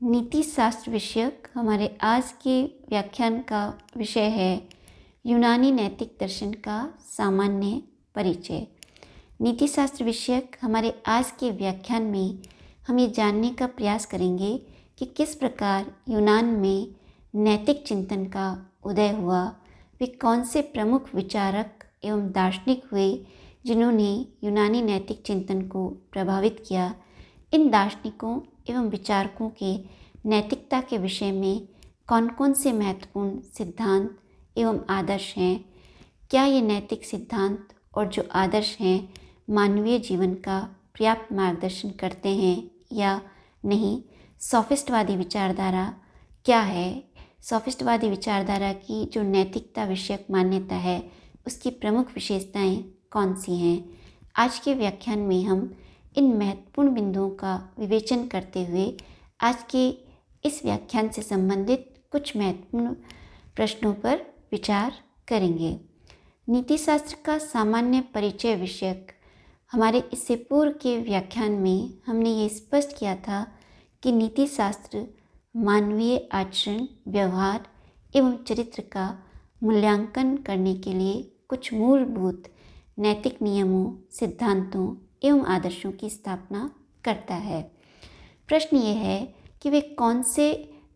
नीति शास्त्र विषयक हमारे आज के व्याख्यान का विषय है यूनानी नैतिक दर्शन का सामान्य परिचय। नीति शास्त्र विषयक हमारे आज के व्याख्यान में हम ये जानने का प्रयास करेंगे कि किस प्रकार यूनान में नैतिक चिंतन का उदय हुआ, वे कौन से प्रमुख विचारक एवं दार्शनिक हुए जिन्होंने यूनानी नैतिक चिंतन को प्रभावित किया। इन दार्शनिकों एवं विचारकों के नैतिकता के विषय में कौन कौन से महत्वपूर्ण सिद्धांत एवं आदर्श हैं। क्या ये नैतिक सिद्धांत और जो आदर्श हैं मानवीय जीवन का पर्याप्त मार्गदर्शन करते हैं या नहीं। सोफिस्टवादी विचारधारा क्या है, सोफिस्टवादी विचारधारा की जो नैतिकता विषयक मान्यता है उसकी प्रमुख विशेषताएं कौन सी हैं। आज के व्याख्यान में हम इन महत्वपूर्ण बिंदुओं का विवेचन करते हुए आज के इस व्याख्यान से संबंधित कुछ महत्वपूर्ण प्रश्नों पर विचार करेंगे। नीति शास्त्र का सामान्य परिचय विषयक हमारे इससे पूर्व के व्याख्यान में हमने ये स्पष्ट किया था कि नीति शास्त्र मानवीय आचरण, व्यवहार एवं चरित्र का मूल्यांकन करने के लिए कुछ मूलभूत नैतिक नियमों, सिद्धांतों एवं आदर्शों की स्थापना करता है। प्रश्न ये है कि वे कौन से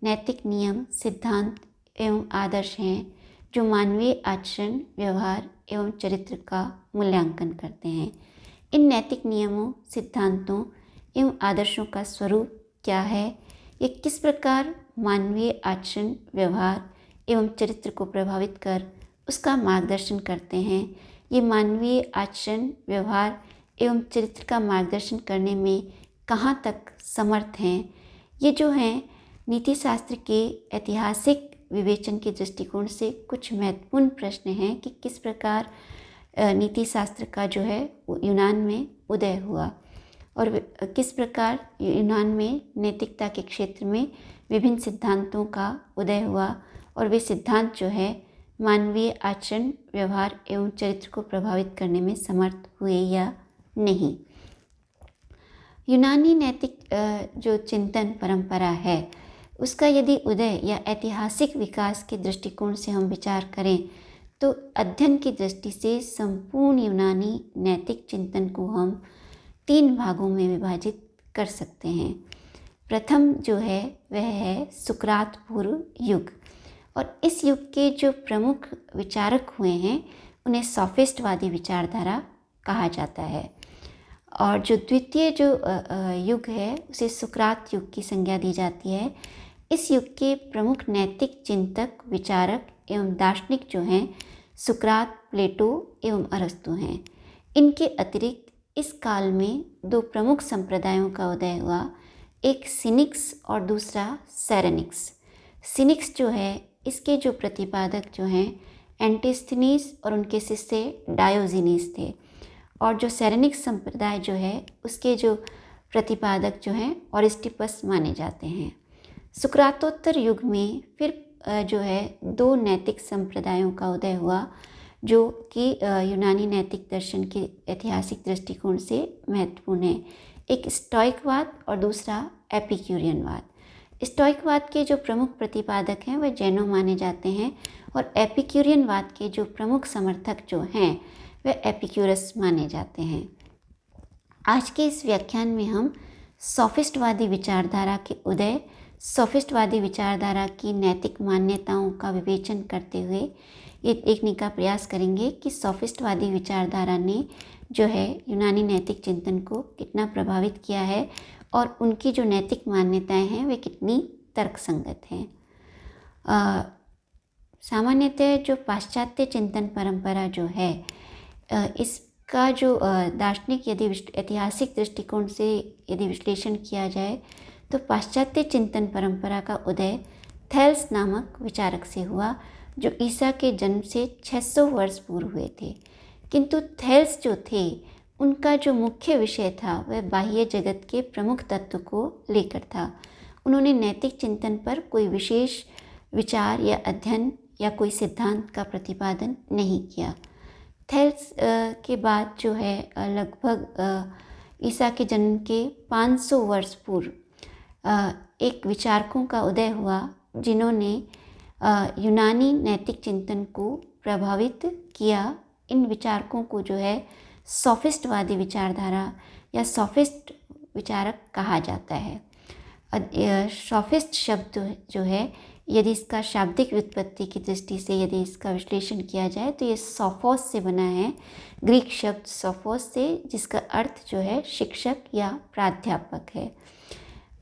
नैतिक नियम, सिद्धांत एवं आदर्श हैं जो मानवीय आचरण, व्यवहार एवं चरित्र का मूल्यांकन करते हैं। इन नैतिक नियमों, सिद्धांतों एवं आदर्शों का स्वरूप क्या है, ये किस प्रकार मानवीय आचरण, व्यवहार एवं चरित्र को प्रभावित कर उसका मार्गदर्शन करते हैं। ये मानवीय आचरण, व्यवहार एवं चरित्र का मार्गदर्शन करने में कहाँ तक समर्थ हैं। ये जो हैं नीति शास्त्र के ऐतिहासिक विवेचन के दृष्टिकोण से कुछ महत्वपूर्ण प्रश्न हैं कि किस प्रकार नीति शास्त्र का जो है यूनान में उदय हुआ और किस प्रकार यूनान में नैतिकता के क्षेत्र में विभिन्न सिद्धांतों का उदय हुआ और वे सिद्धांत जो है मानवीय आचरण, व्यवहार एवं चरित्र को प्रभावित करने में समर्थ हुए या नहीं। यूनानी नैतिक जो चिंतन परंपरा है उसका यदि उदय या ऐतिहासिक विकास के दृष्टिकोण से हम विचार करें तो अध्ययन की दृष्टि से संपूर्ण यूनानी नैतिक चिंतन को हम 3 भागों में विभाजित कर सकते हैं। प्रथम जो है वह है सुकरात पूर्व युग और इस युग के जो प्रमुख विचारक हुए हैं उन्हें सोफिस्टवादी विचारधारा कहा जाता है। और जो द्वितीय जो युग है उसे सुकरात युग की संज्ञा दी जाती है। इस युग के प्रमुख नैतिक चिंतक, विचारक एवं दार्शनिक जो हैं सुकरात, प्लेटो एवं अरस्तु हैं। इनके अतिरिक्त इस काल में 2 प्रमुख संप्रदायों का उदय हुआ, एक सिनिक्स और दूसरा सेरेनिक्स। सिनिक्स जो है इसके जो प्रतिपादक जो हैं एंटिस्थनीस और उनके शिष्य डायोजिनीस थे और जो सेरेनिक संप्रदाय जो है उसके जो प्रतिपादक जो हैं ओरिस्टिपस माने जाते हैं। सुकरातोत्तर युग में फिर जो है 2 नैतिक संप्रदायों का उदय हुआ जो कि यूनानी नैतिक दर्शन के ऐतिहासिक दृष्टिकोण से महत्वपूर्ण है। एक स्टोइकवाद और दूसरा एपिक्यूरियनवाद। स्टोइकवाद के जो प्रमुख प्रतिपादक हैं वह जैनो माने जाते हैं और एपिक्यूरियनवाद के जो प्रमुख समर्थक जो हैं वह एपिक्यूरस माने जाते हैं। आज के इस व्याख्यान में हम सोफिस्टवादी विचारधारा के उदय, सोफिस्टवादी विचारधारा की नैतिक मान्यताओं का विवेचन करते हुए ये देखने का प्रयास करेंगे कि सोफिस्टवादी विचारधारा ने जो है यूनानी नैतिक चिंतन को कितना प्रभावित किया है और उनकी जो नैतिक मान्यताएं हैं वे कितनी तर्कसंगत हैं। सामान्यतः जो पाश्चात्य चिंतन परंपरा जो है इसका जो दार्शनिक यदि ऐतिहासिक दृष्टिकोण से यदि विश्लेषण किया जाए तो पाश्चात्य चिंतन परंपरा का उदय थेल्स नामक विचारक से हुआ जो ईसा के जन्म से 600 वर्ष पूर्व हुए थे। किंतु थेल्स जो थे उनका जो मुख्य विषय था वह बाह्य जगत के प्रमुख तत्व को लेकर था। उन्होंने नैतिक चिंतन पर कोई विशेष विचार या अध्ययन या कोई सिद्धांत का प्रतिपादन नहीं किया। थेल्स के बाद जो है लगभग ईसा के जन्म के 500 वर्ष पूर्व एक विचारकों का उदय हुआ जिन्होंने यूनानी नैतिक चिंतन को प्रभावित किया। इन विचारकों को जो है सोफिस्टवादी विचारधारा या सोफिस्ट विचारक कहा जाता है। सोफिस्ट शब्द जो है, यदि इसका शाब्दिक व्युत्पत्ति की दृष्टि से यदि इसका विश्लेषण किया जाए तो ये सोफोस से बना है, ग्रीक शब्द सोफोस से, जिसका अर्थ जो है शिक्षक या प्राध्यापक है।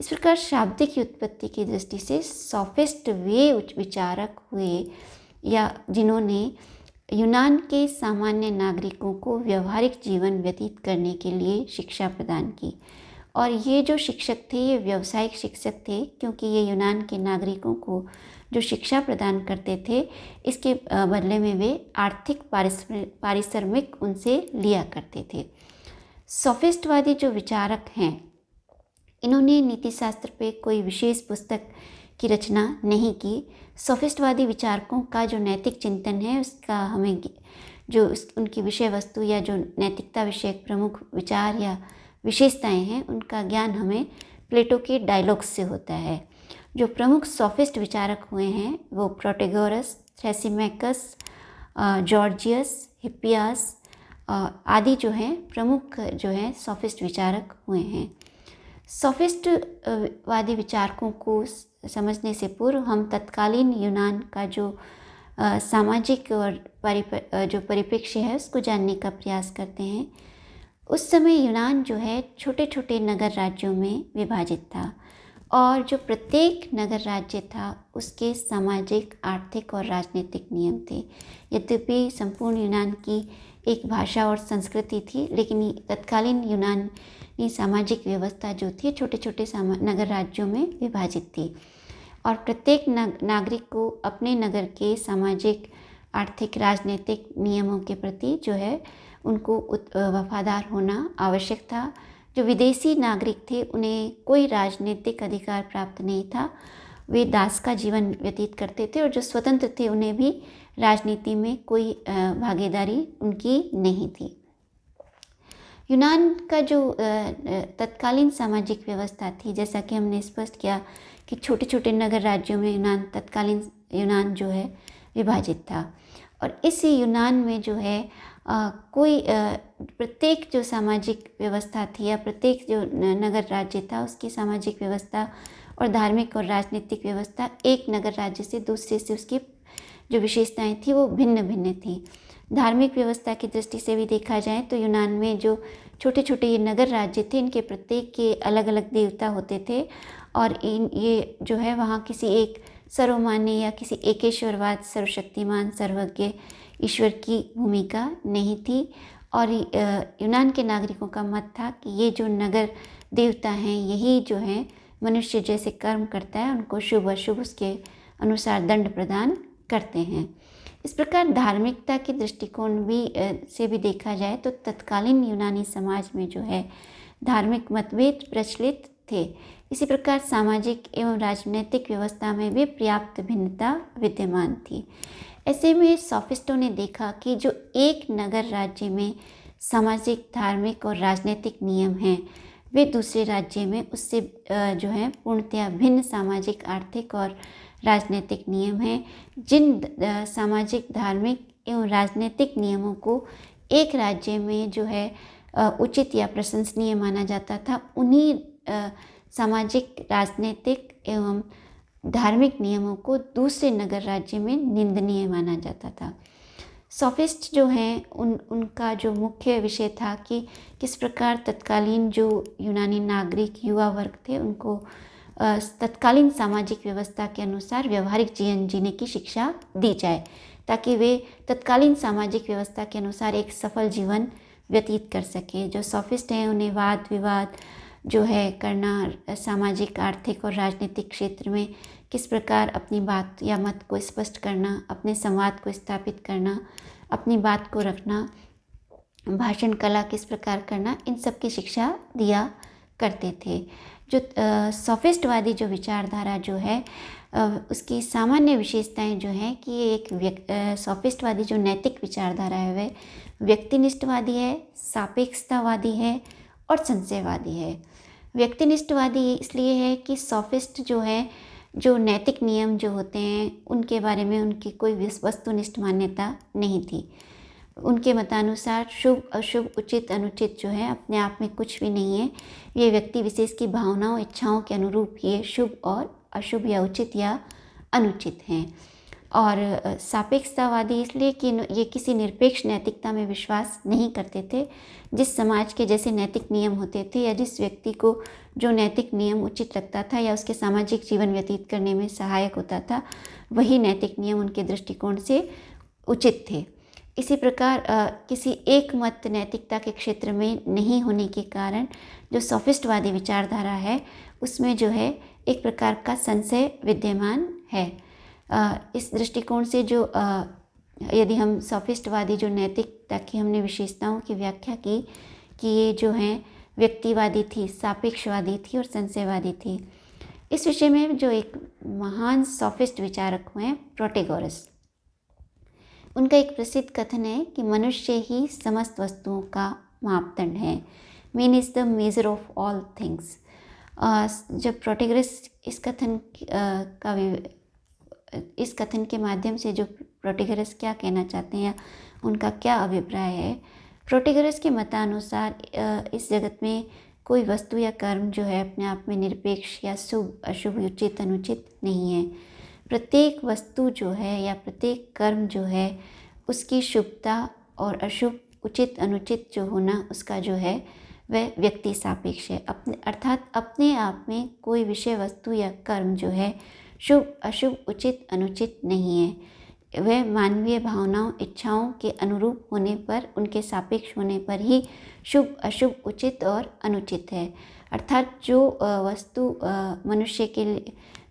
इस प्रकार शाब्दिक व्युत्पत्ति की दृष्टि से सोफिस्ट वे विचारक हुए या जिन्होंने यूनान के सामान्य नागरिकों को व्यवहारिक जीवन व्यतीत करने के लिए शिक्षा प्रदान की। और ये जो शिक्षक थे ये व्यावसायिक शिक्षक थे, क्योंकि ये यूनान के नागरिकों को जो शिक्षा प्रदान करते थे इसके बदले में वे आर्थिक पारिश्रमिक उनसे लिया करते थे। सोफिस्टवादी जो विचारक हैं, इन्होंने नीतिशास्त्र पे कोई विशेष पुस्तक की रचना नहीं की। सोफिस्टवादी विचारकों का जो नैतिक चिंतन है उसका हमें जो उनकी विषय वस्तु या जो नैतिकता विषयक प्रमुख विचार या विशेषताएं हैं उनका ज्ञान हमें प्लेटो के डायलॉग्स से होता है। जो प्रमुख सोफिस्ट विचारक हुए हैं वो प्रोटेगोरस, थ्रेसिमैकस, जॉर्जियस, हिप्पियास आदि जो हैं प्रमुख जो हैं सोफिस्ट विचारक हुए हैं। सोफिस्ट वादी विचारकों को समझने से पूर्व हम तत्कालीन यूनान का जो सामाजिक और जो परिप्रेक्ष्य है उसको जानने का प्रयास करते हैं। उस समय यूनान जो है छोटे छोटे नगर राज्यों में विभाजित था और जो प्रत्येक नगर राज्य था उसके सामाजिक, आर्थिक और राजनीतिक नियम थे। यद्यपि संपूर्ण यूनान की एक भाषा और संस्कृति थी, लेकिन तत्कालीन यूनानी सामाजिक व्यवस्था जो थी छोटे छोटे नगर राज्यों में विभाजित थी और प्रत्येक नागरिक को अपने नगर के सामाजिक, आर्थिक, राजनीतिक नियमों के प्रति जो है उनको वफादार होना आवश्यक था। जो विदेशी नागरिक थे उन्हें कोई राजनीतिक अधिकार प्राप्त नहीं था, वे दास का जीवन व्यतीत करते थे और जो स्वतंत्र थे उन्हें भी राजनीति में कोई भागीदारी उनकी नहीं थी। यूनान का जो तत्कालीन सामाजिक व्यवस्था थी, जैसा कि हमने स्पष्ट किया कि छोटे छोटे नगर राज्यों में तत्कालीन यूनान जो है विभाजित था और इस यूनान में जो है प्रत्येक जो सामाजिक व्यवस्था थी या प्रत्येक जो नगर राज्य था उसकी सामाजिक व्यवस्था और धार्मिक और राजनीतिक व्यवस्था एक नगर राज्य से दूसरे से उसकी जो विशेषताएं थी वो भिन्न भिन्न थी। धार्मिक व्यवस्था की दृष्टि से भी देखा जाए तो यूनान में जो छोटे छोटे ये नगर राज्य थे इनके प्रत्येक के अलग अलग देवता होते थे और ये जो है वहाँ किसी एक सर्वमान्य या किसी एकेश्वरवाद, सर्वशक्तिमान, सर्वज्ञ ईश्वर की भूमिका नहीं थी और यूनान के नागरिकों का मत था कि ये जो नगर देवता हैं यही जो है मनुष्य जैसे कर्म करता है उनको शुभ अशुभ उसके अनुसार दंड प्रदान करते हैं। इस प्रकार धार्मिकता के दृष्टिकोण से भी देखा जाए तो तत्कालीन यूनानी समाज में जो है धार्मिक मतभेद प्रचलित थे। इसी प्रकार सामाजिक एवं राजनीतिक व्यवस्था में भी पर्याप्त भिन्नता विद्यमान थी। ऐसे में सोफिस्टों ने देखा कि जो एक नगर राज्य में सामाजिक, धार्मिक और राजनीतिक नियम हैं वे दूसरे राज्य में उससे जो है पूर्णतया भिन्न सामाजिक, आर्थिक और राजनीतिक नियम हैं। जिन सामाजिक, धार्मिक एवं राजनीतिक नियमों को एक राज्य में जो है उचित या प्रशंसनीय माना जाता था, उन्हीं सामाजिक, राजनीतिक एवं धार्मिक नियमों को दूसरे नगर राज्य में निंदनीय माना जाता था। सोफिस्ट जो हैं उनका जो मुख्य विषय था कि किस प्रकार तत्कालीन जो यूनानी नागरिक युवा वर्ग थे उनको तत्कालीन सामाजिक व्यवस्था के अनुसार व्यवहारिक जीवन जीने की शिक्षा दी जाए ताकि वे तत्कालीन सामाजिक व्यवस्था के अनुसार एक सफल जीवन व्यतीत कर सकें। जो सोफिस्ट हैं उन्हें वाद विवाद जो है करना, सामाजिक, आर्थिक और राजनीतिक क्षेत्र में किस प्रकार अपनी बात या मत को स्पष्ट करना, अपने संवाद को स्थापित करना, अपनी बात को रखना, भाषण कला किस प्रकार करना, इन सब की शिक्षा दिया करते थे। जो सोफिस्टवादी जो विचारधारा जो है उसकी सामान्य विशेषताएं जो हैं कि ये एक सोफिस्टवादी जो नैतिक विचारधारा है वह व्यक्तिनिष्ठवादी है, सापेक्षतावादी है और संशयवादी है। व्यक्तिनिष्ठवादी इसलिए है कि सॉफिस्ट जो है, जो नैतिक नियम जो होते हैं उनके बारे में उनकी कोई वस्तुनिष्ठ मान्यता नहीं थी। उनके मतानुसार शुभ अशुभ उचित अनुचित जो है अपने आप में कुछ भी नहीं है। ये व्यक्ति विशेष की भावनाओं इच्छाओं के अनुरूप ये शुभ और अशुभ या उचित या अनुचित हैं। और सापेक्षतावादी इसलिए कि ये किसी निरपेक्ष नैतिकता में विश्वास नहीं करते थे। जिस समाज के जैसे नैतिक नियम होते थे या जिस व्यक्ति को जो नैतिक नियम उचित लगता था या उसके सामाजिक जीवन व्यतीत करने में सहायक होता था, वही नैतिक नियम उनके दृष्टिकोण से उचित थे। इसी प्रकार किसी एक मत नैतिकता के क्षेत्र में नहीं होने के कारण जो सॉफिस्टवादी विचारधारा है उसमें जो है एक प्रकार का संशय विद्यमान है। इस दृष्टिकोण से जो यदि हम सॉफिस्टवादी जो नैतिकता की हमने विशेषताओं की व्याख्या की कि ये जो हैं व्यक्तिवादी थी, सापेक्षवादी थी और संशयवादी थी। इस विषय में जो एक महान सॉफिस्ट विचारक हुए प्रोटेगोरस, उनका एक प्रसिद्ध कथन है कि मनुष्य ही समस्त वस्तुओं का मापदंड है। Mean is the measure of all things. जब प्रोटेगोरस इस कथन के माध्यम से जो प्रोटेगोरस क्या कहना चाहते हैं या उनका क्या अभिप्राय है, प्रोटेगोरस के मतानुसार इस जगत में कोई वस्तु या कर्म जो है अपने आप में निरपेक्ष या शुभ अशुभ उचित अनुचित नहीं है। प्रत्येक वस्तु जो है या प्रत्येक कर्म जो है उसकी शुभता और अशुभ उचित अनुचित जो होना उसका जो है वह व्यक्ति सापेक्ष है। अर्थात अपने आप में कोई विषय वस्तु या कर्म जो है शुभ अशुभ उचित अनुचित नहीं है। वह मानवीय भावनाओं इच्छाओं के अनुरूप होने पर, उनके सापेक्ष होने पर ही शुभ अशुभ उचित और अनुचित है। अर्थात जो वस्तु मनुष्य के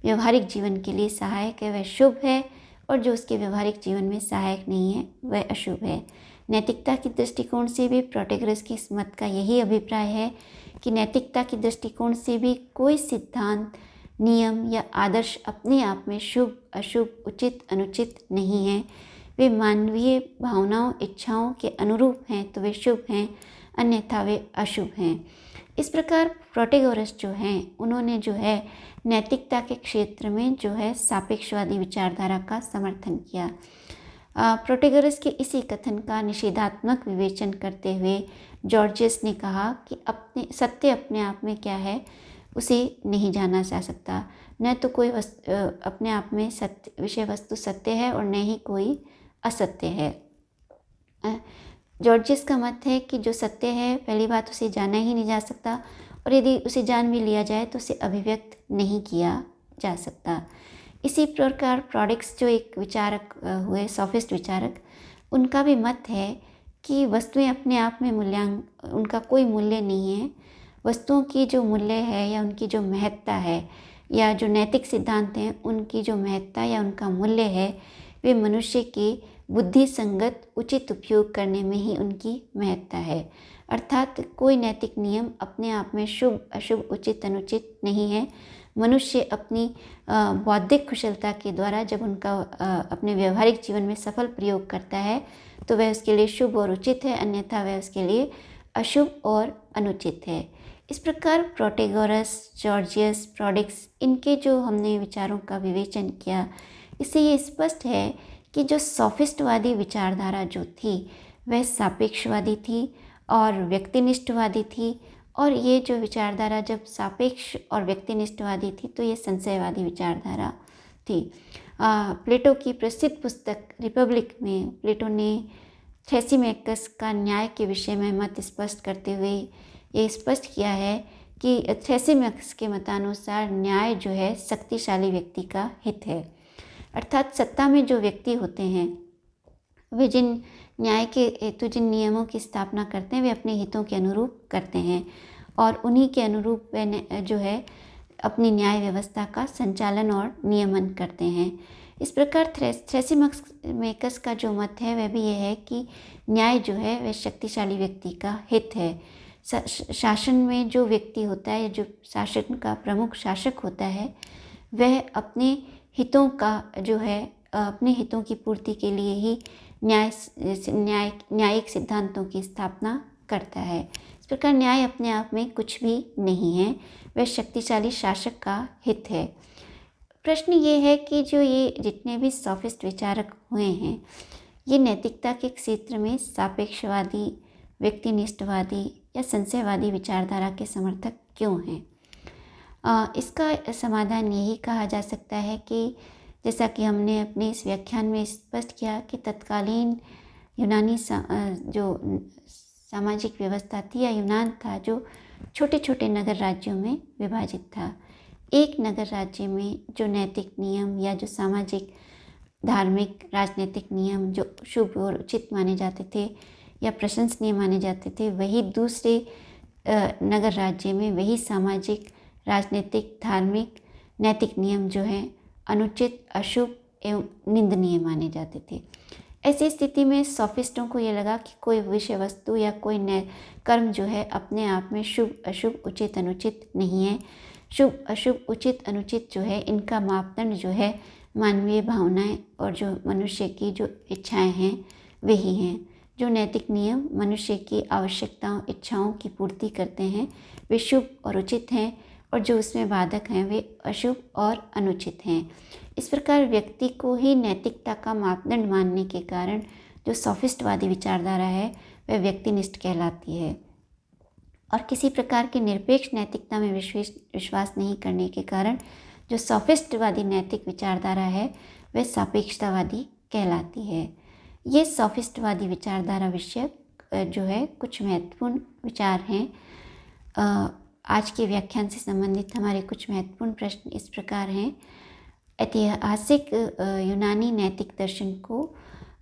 व्यवहारिक जीवन के लिए सहायक है वह शुभ है और जो उसके व्यवहारिक जीवन में सहायक नहीं है वह अशुभ है। नैतिकता की दृष्टिकोण से भी प्रोटेगोरस की इस मत का यही अभिप्राय है कि नैतिकता की दृष्टिकोण से भी कोई सिद्धांत, नियम या आदर्श अपने आप में शुभ अशुभ उचित अनुचित नहीं है। वे मानवीय भावनाओं इच्छाओं के अनुरूप हैं तो वे शुभ हैं, अन्यथा वे अशुभ हैं। इस प्रकार प्रोटेगोरस जो हैं उन्होंने जो है नैतिकता के क्षेत्र में जो है सापेक्षवादी विचारधारा का समर्थन किया। प्रोटेगोरस के इसी कथन का निषेधात्मक विवेचन करते हुए जॉर्जियस ने कहा कि सत्य अपने आप में क्या है उसे नहीं जाना जा सकता। न तो कोई अपने आप में सत्य विषय वस्तु सत्य है और न ही कोई असत्य है। जॉर्जियस का मत है कि जो सत्य है पहली बात उसे जाना ही नहीं जा सकता और यदि उसे जान भी लिया जाए तो उसे अभिव्यक्त नहीं किया जा सकता। इसी प्रकार प्रोडिक्स जो एक विचारक हुए सॉफिस्ट विचारक, उनका भी मत है कि वस्तुएं अपने आप में उनका कोई मूल्य नहीं है। वस्तुओं की जो मूल्य है या उनकी जो महत्ता है या जो नैतिक सिद्धांत हैं उनकी जो महत्ता या उनका मूल्य है वे मनुष्य के बुद्धि संगत उचित उपयोग करने में ही उनकी महत्ता है। अर्थात कोई नैतिक नियम अपने आप में शुभ अशुभ उचित अनुचित नहीं है। मनुष्य अपनी बौद्धिक कुशलता के द्वारा जब उनका अपने व्यवहारिक जीवन में सफल प्रयोग करता है तो वह उसके लिए शुभ और उचित है, अन्यथा वह उसके लिए अशुभ और अनुचित है। इस प्रकार प्रोटेगोरस, जॉर्जियस, प्रोडिक्स, इनके जो हमने विचारों का विवेचन किया, इससे ये स्पष्ट है कि जो सॉफिस्टवादी विचारधारा जो थी वह सापेक्षवादी थी और व्यक्तिनिष्ठवादी थी। और ये जो विचारधारा जब सापेक्ष और व्यक्तिनिष्ठवादी थी तो ये संशयवादी विचारधारा थी। प्लेटो की प्रसिद्ध पुस्तक रिपब्लिक में प्लेटो ने थ्रेसिमेकस का न्याय के विषय में मत स्पष्ट करते हुए ये स्पष्ट किया है कि थ्रेसिमेकस के मतानुसार न्याय जो है शक्तिशाली व्यक्ति का हित है। अर्थात सत्ता में जो व्यक्ति होते हैं वे जिन न्याय के हेतु जिन नियमों की स्थापना करते हैं वे अपने हितों के अनुरूप करते हैं और उन्हीं के अनुरूप वे जो है अपनी न्याय व्यवस्था का संचालन और नियमन करते हैं। इस प्रकार थ्रेसिमेकस का जो मत है वह भी यह है कि न्याय जो है वह शक्तिशाली व्यक्ति का हित है। शासन में जो व्यक्ति होता है, जो शासन का प्रमुख शासक होता है, वह अपने हितों का जो है अपने हितों की पूर्ति के लिए ही न्यायिक सिद्धांतों की स्थापना करता है। इस प्रकार न्याय अपने आप में कुछ भी नहीं है, वह शक्तिशाली शासक का हित है। प्रश्न ये है कि जो ये जितने भी सॉफिस्ट विचारक हुए हैं, ये नैतिकता के क्षेत्र में सापेक्षवादी, व्यक्तिनिष्ठवादी या संशयवादी विचारधारा के समर्थक क्यों हैं? इसका समाधान यही कहा जा सकता है कि जैसा कि हमने अपने इस व्याख्यान में स्पष्ट किया कि तत्कालीन यूनानी जो सामाजिक व्यवस्था थी या यूनान था, जो छोटे छोटे नगर राज्यों में विभाजित था। एक नगर राज्य में जो नैतिक नियम या जो सामाजिक, धार्मिक, राजनीतिक नियम जो शुभ और उचित माने जाते थे या प्रशंसनीय माने जाते थे, वही दूसरे नगर राज्य में वही सामाजिक, राजनीतिक, धार्मिक, नैतिक नियम जो हैं अनुचित, अशुभ एवं निंदनीय माने जाते थे। ऐसी स्थिति में सॉफिस्टों को ये लगा कि कोई विषय वस्तु या कोई नए कर्म जो है अपने आप में शुभ अशुभ, उचित अनुचित नहीं है। शुभ अशुभ, उचित अनुचित जो है, इनका मापदंड जो है मानवीय भावनाएं और जो मनुष्य की जो इच्छाएं हैं वही हैं। जो नैतिक नियम मनुष्य की आवश्यकताओं, इच्छाओं की पूर्ति करते हैं, वे शुभ और उचित हैं, और जो उसमें बाधक हैं वे अशुभ और अनुचित हैं। इस प्रकार व्यक्ति को ही नैतिकता का मापदंड मानने के कारण जो सॉफिस्टवादी विचारधारा है वह व्यक्तिनिष्ठ कहलाती है, और किसी प्रकार की निरपेक्ष नैतिकता में विश्वास नहीं करने के कारण जो सॉफिस्टवादी नैतिक विचारधारा है वह सापेक्षतावादी कहलाती है। ये सॉफिस्टवादी विचारधारा विषयक जो है कुछ महत्वपूर्ण विचार हैं। आज के व्याख्यान से संबंधित हमारे कुछ महत्वपूर्ण प्रश्न इस प्रकार हैं। ऐतिहासिक यूनानी नैतिक दर्शन को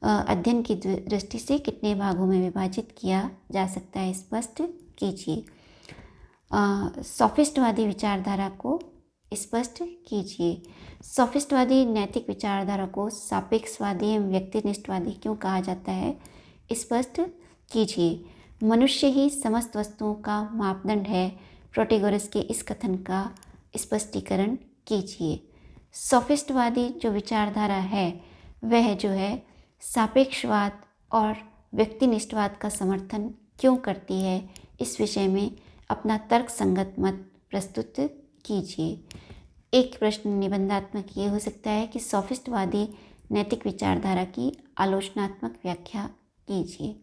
अध्ययन की दृष्टि से कितने भागों में विभाजित किया जा सकता है, स्पष्ट कीजिए। सॉफिस्टवादी विचारधारा को स्पष्ट कीजिए। सॉफिस्टवादी नैतिक विचारधारा को सापेक्षवादी एवं व्यक्तिनिष्ठवादी क्यों कहा जाता है, स्पष्ट कीजिए। मनुष्य ही समस्त वस्तुओं का मापदंड है, प्रोटेगोरस के इस कथन का स्पष्टीकरण कीजिए। सॉफिस्टवादी जो विचारधारा है वह जो है सापेक्षवाद और व्यक्तिनिष्ठवाद का समर्थन क्यों करती है, इस विषय में अपना तर्क संगत मत प्रस्तुत कीजिए। एक प्रश्न निबंधात्मक ये हो सकता है कि सॉफिस्टवादी नैतिक विचारधारा की आलोचनात्मक व्याख्या कीजिए।